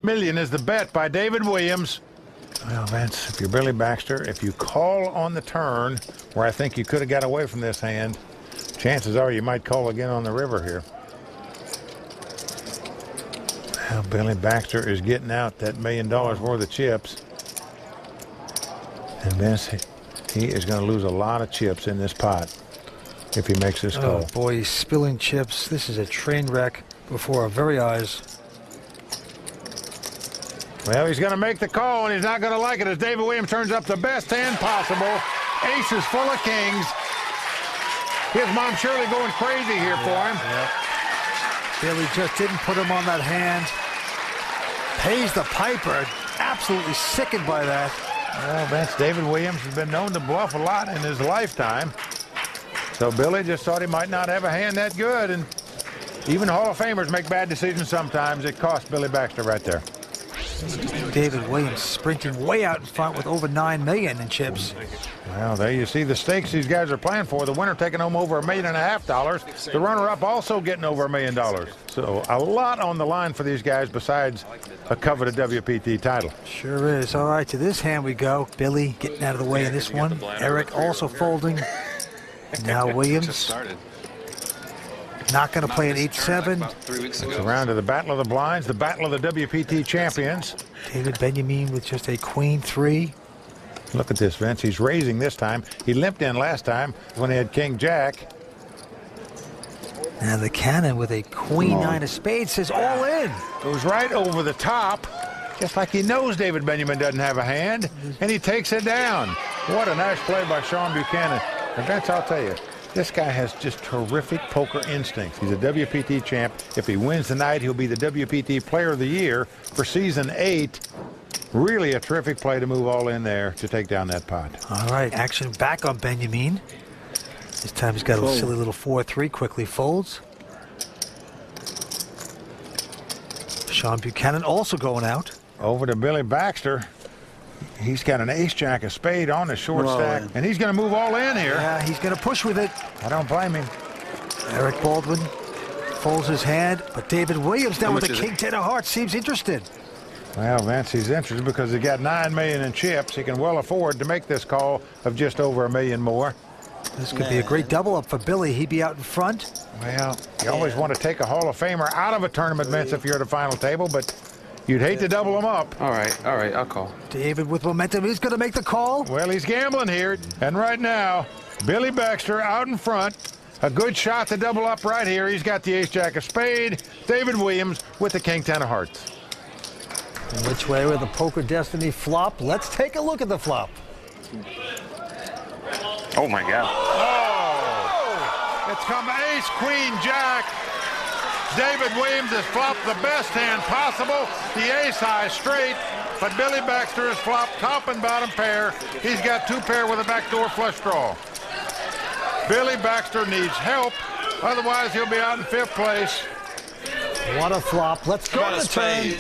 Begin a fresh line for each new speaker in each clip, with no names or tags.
Million is the bet by David Williams. Well, Vince, if you're Billy Baxter, if you call on the turn, where I think you could have got away from this hand, chances are you might call again on the river here. Well, Billy Baxter is getting out that $1 million worth of chips. And Vince, he is going to lose a lot of chips in this pot if he makes this call.
Oh, boy, he's spilling chips. This is a train wreck before our very eyes.
Well, he's going to make the call, and he's not going to like it as David Williams turns up the best hand possible. Aces full of kings. His mom Shirley going crazy here for him.
Yeah. Billy just didn't put him on that hand. Pays the piper. Absolutely sickened by that.
Well, Vince, David Williams has been known to bluff a lot in his lifetime. So Billy just thought he might not have a hand that good. And even Hall of Famers make bad decisions sometimes. It cost Billy Baxter right there.
David Williams sprinting way out in front with over $9 million in chips.
Well, there you see the stakes these guys are playing for. The winner taking home over $1.5 million. The runner-up also getting over $1 million. So a lot on the line for these guys besides a coveted WPT title.
Sure is. All right, to this hand we go. Billy getting out of the way in this one. Eric also folding. Now Williams. Not going to play at 8-7.
It's around to the Battle of the Blinds, the Battle of the WPT champions.
David Benyamine with just a queen 3.
Look at this, Vince. He's raising this time. He limped in last time when he had King Jack.
Now the cannon with a queen 9 of spades says all in.
Goes right over the top, just like he knows David Benyamine doesn't have a hand, and he takes it down. What a nice play by Shawn Buchanan. And Vince, I'll tell you, this guy has just terrific poker instincts. He's a WPT champ. If he wins tonight, he'll be the WPT Player of the Year for Season 8. Really a terrific play to move all in there to take down that pot.
All right, action back on Benyamine. This time he's got a silly little 4-3, quickly folds. Shawn Buchanan also going out.
Over to Billy Baxter. He's got an ace-jack of spade on the short stack, and he's going to move all in here.
Yeah, he's going to push with it.
I don't blame him.
Eric Baldwin folds his hand, but David Williams now with the king 10 of hearts seems interested.
Well, Vince, he's interested because he got $9 million in chips. He can well afford to make this call of just over $1 million more.
This could be a great double up for Billy. He'd be out in front.
Well, you always want to take a Hall of Famer out of a tournament, Vince, if you're at a final table, but you'd hate to double them up.
All right, I'll call.
David with momentum. He's going to make the call.
Well, he's gambling here. And right now, Billy Baxter out in front. A good shot to double up right here. He's got the ace-jack of spade. David Williams with the king 10 of hearts.
And which way with the poker destiny flop? Let's take a look at the flop.
Oh, my God.
Oh! It's come ace, queen, jack. David Williams has flopped the best hand possible, the ace-high straight, but Billy Baxter has flopped top and bottom pair. He's got 2 pair with a backdoor flush draw. Billy Baxter needs help, otherwise he'll be out in 5th place.
What a flop. Let's go to the turn.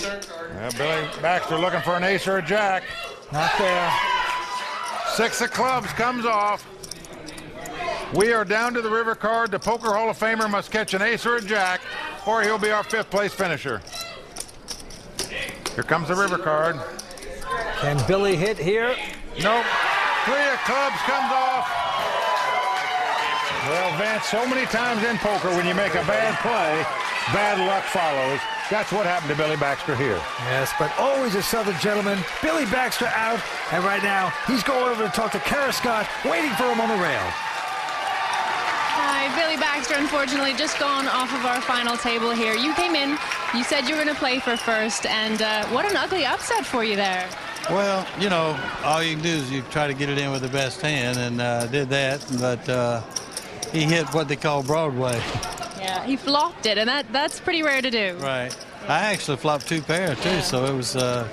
Well, Billy Baxter looking for an ace or a jack.
Not there.
6 of clubs comes off. We are down to the river card. The Poker Hall of Famer must catch an ace or a jack, or he'll be our 5th place finisher. Here comes the river card.
Can Billy hit here?
Nope. 3 of clubs comes off. Well, Vince, so many times in poker when you make a bad play, bad luck follows. That's what happened to Billy Baxter here.
Yes, but always a Southern gentleman. Billy Baxter out, and right now he's going over to talk to Kara Scott, waiting for him on the rail.
Hi, Billy Baxter, unfortunately, just gone off of our final table here. You came in, you said you were going to play for first, and what an ugly upset for you there.
Well, you know, all you can do is you try to get it in with the best hand, and did that, but he hit what they call Broadway.
Yeah, he flopped it, and that's pretty rare to do.
Right. I actually flopped 2 pair, too, so it was... it'd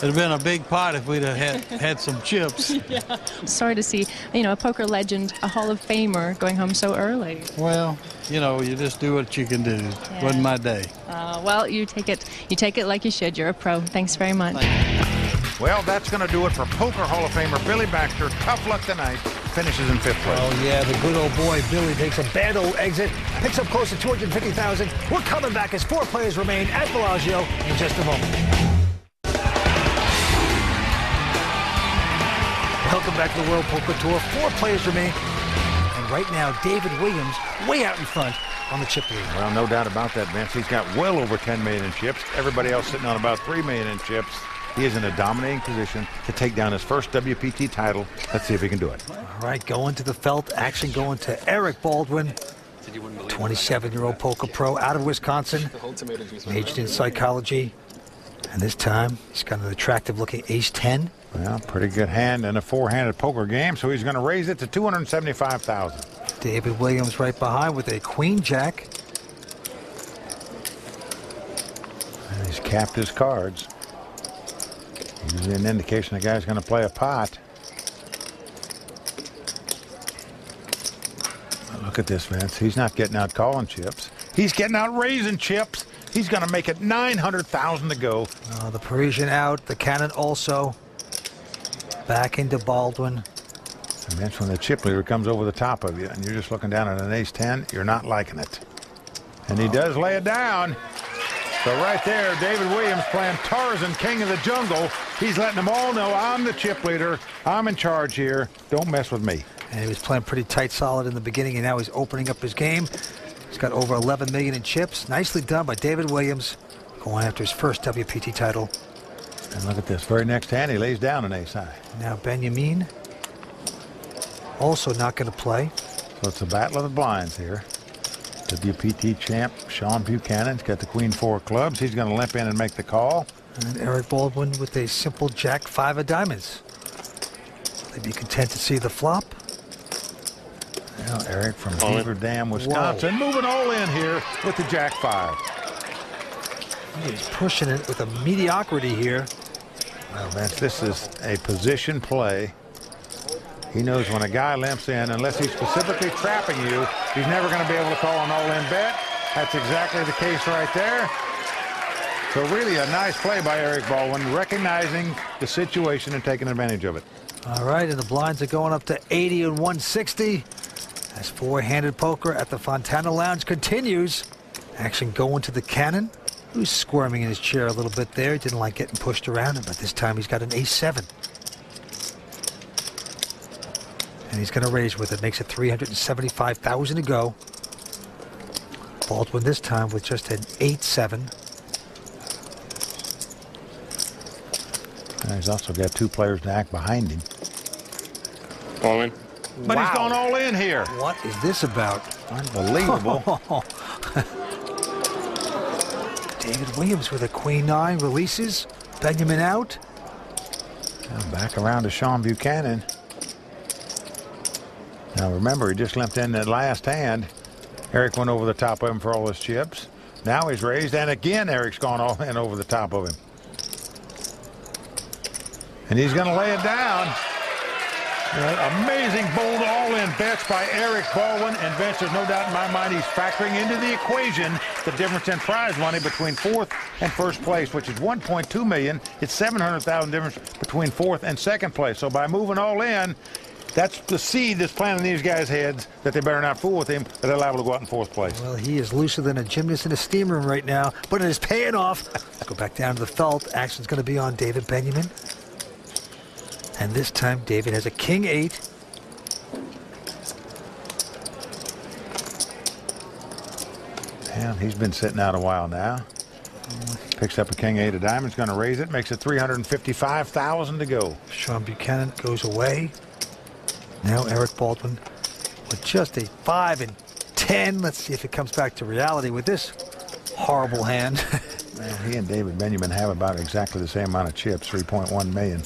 have been a big pot if we'd have had some chips.
Yeah. Sorry to see, you know, a poker legend, a Hall of Famer, going home so early.
Well, you know, you just do what you can do.
Yeah.
Wasn't my day.
Well, you take it like you should. You're a pro. Thanks very much.
Well, that's going to do it for Poker Hall of Famer Billy Baxter. Tough luck tonight. Finishes in 5th place.
Oh, yeah, the good old boy Billy takes a bad old exit, picks up close to $250,000. We're coming back as 4 players remain at Bellagio in just a moment. Welcome back to the World Poker Tour. 4 players remain. And right now, David Williams way out in front on the chip lead.
Well, no doubt about that, Vince. He's got well over 10 million in chips. Everybody else sitting on about 3 million in chips. He is in a dominating position to take down his first WPT title. Let's see if he can do it.
All right, going to the felt. Action going to Eric Baldwin. 27-year-old poker pro out of Wisconsin. Majored in psychology. And this time, he's got an attractive-looking ace-10.
Well, pretty good hand in a 4-handed poker game, so he's going to raise it to $275,000.
David Williams right behind with a queen-jack.
And he's capped his cards. Usually an indication the guy's going to play a pot. Look at this, Vince. He's not getting out calling chips. He's getting out raising chips. He's going to make it $900,000 to go.
The Parisian out. The cannon also. Back into Baldwin.
And Vince, when the chip leader comes over the top of you and you're just looking down at an ace-10, you're not liking it. And he does lay it down. So right there, David Williams playing Tarzan, king of the jungle. He's letting them all know, I'm the chip leader. I'm in charge here. Don't mess with me.
And he was playing pretty tight solid in the beginning, and now he's opening up his game. He's got over 11 million in chips. Nicely done by David Williams, going after his first WPT title.
And look at this. Very next hand, he lays down an ace-high.
Now Benyamine also not going to play.
So it's a battle of the blinds here. WPT champ Shawn Buchanan's got the queen-4 clubs. He's going to limp in and make the call.
And Eric Baldwin with a simple jack-5 of diamonds. They'd be content to see the flop.
Now Eric from Beaver Dam, Wisconsin, moving all in here with the jack-5.
He's pushing it with a mediocrity here.
Well, Vince, this is a position play. He knows when a guy limps in, unless he's specifically trapping you, he's never going to be able to call an all-in bet. That's exactly the case right there. So really a nice play by Eric Baldwin, recognizing the situation and taking advantage of it.
All right, and the blinds are going up to 80 and 160. As 4-handed poker at the Fontana Lounge continues. Action going to the cannon, who's squirming in his chair a little bit there. He didn't like getting pushed around, but this time he's got an ace-7. And he's going to raise with it. Makes it $375,000 to go. Baldwin this time with just an 8-7.
And he's also got 2 players to act behind him.
All in.
But he's going all in here.
What is this about?
Unbelievable.
David Williams with a queen-9 releases. Benyamine out.
Now back around to Shawn Buchanan. Now remember, he just limped in that last hand. Eric went over the top of him for all his chips. Now he's raised, and again Eric's gone all in over the top of him. And he's going to lay it down. Amazing bold all-in bets by Eric Baldwin. And Vince, there's no doubt in my mind he's factoring into the equation the difference in prize money between 4th and 1st place, which is 1.2 million. It's 700,000 difference between 4th and 2nd place. So by moving all in, that's the seed that's planted in these guys' heads that they better not fool with him, that they're liable to go out in 4th place.
Well, he is looser than a gymnast in a steam room right now, but it is paying off. Let's go back down to the felt. Action's going to be on David Benyamine. And this time, David has a king-8.
And he's been sitting out a while now. Picks up a king-8 of diamonds, going to raise it, makes it $355,000 to go.
Shawn Buchanan goes away. Now Eric Baldwin with just a 5 and 10. Let's see if it comes back to reality with this horrible hand.
Man, he and David Benyamine have about exactly the same amount of chips, 3.1 million.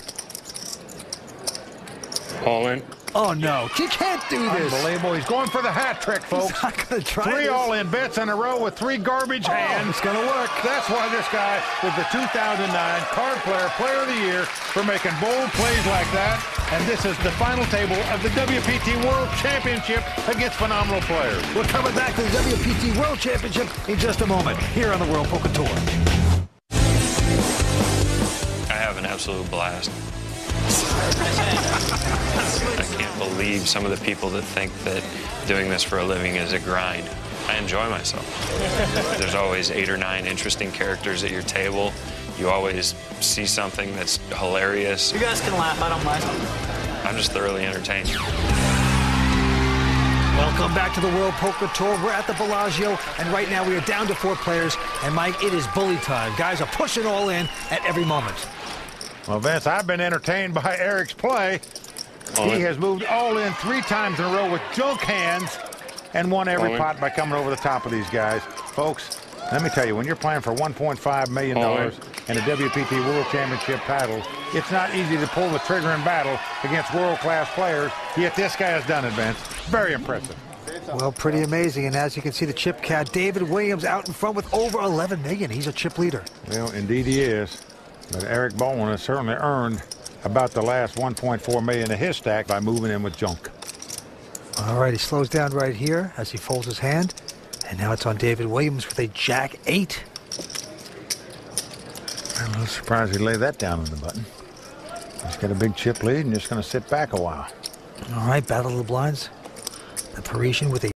All in.
Oh, no. He can't do this.
Unbelievable. He's going for the hat trick, folks.
He's not going to try
3
this.
all-in bets in a row with 3 garbage hands.
It's going to work.
That's why this guy was the 2009 Card Player of the Year for making bold plays like that. And this is the final table of the WPT World Championship against phenomenal players.
We're coming back to the WPT World Championship in just a moment here on the World Poker Tour.
I have an absolute blast. I can't believe some of the people that think that doing this for a living is a grind. I enjoy myself. There's always 8 or 9 interesting characters at your table. You always see something that's hilarious.
You guys can laugh, I don't mind.
I I'm just thoroughly entertained.
Welcome back to the World Poker Tour. We're at the Bellagio, and right now we are down to 4 players. And, Mike, it is bully time. Guys are pushing all in at every moment.
Well, Vince, I've been entertained by Eric's play. He has moved all in 3 times in a row with junk hands and won every pot by coming over the top of these guys. Folks, let me tell you, when you're playing for $1.5 million and a WPT World Championship title, it's not easy to pull the trigger in battle against world-class players, yet this guy has done it, Vince. Very impressive.
Well, pretty amazing. And as you can see, the chip cat, David Williams, out in front with over $11 million. He's a chip leader.
Well, indeed he is. But Eric Baldwin has certainly earned about the last $1.4 million of his stack by moving in with junk.
All right, he slows down right here as he folds his hand. And now it's on David Williams with a Jack 8.
I'm a little surprised he laid that down on the button. He's got a big chip lead and just going to sit back a while.
All right, battle of the blinds. The Parisian with a